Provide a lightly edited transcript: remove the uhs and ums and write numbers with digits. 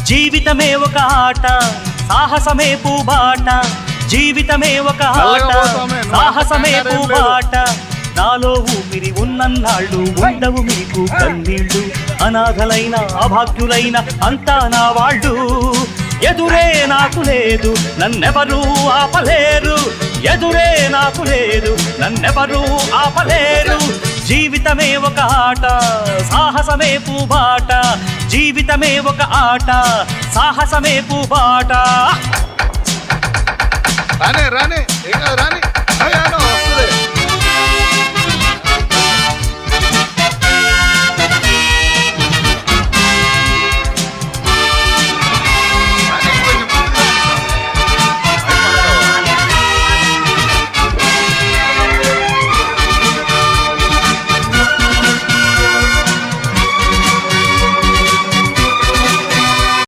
జీవితమే ఒక ఆట సాహసమే పూబాట జీవితమే ఒక ఆట సాహసమే పూబాట నాలో ఊపిరి ఉన్నన్నాళ్ళు ఉండవు మీకు కన్నీళ్ళు అనాథలైన అభాగ్యులైన అంతా నా వాళ్ళు ఎదురే నాకు లేదు నన్నెవరూ ఆపలేరు ఎదురే నాకు లేదు నన్నెవరూ ఆపలేరు జీవితమే ఒక ఆట సాహసమే పూబాట జీవితమే ఒక ఆట సాహసమే పూబాట రానే రానే రాని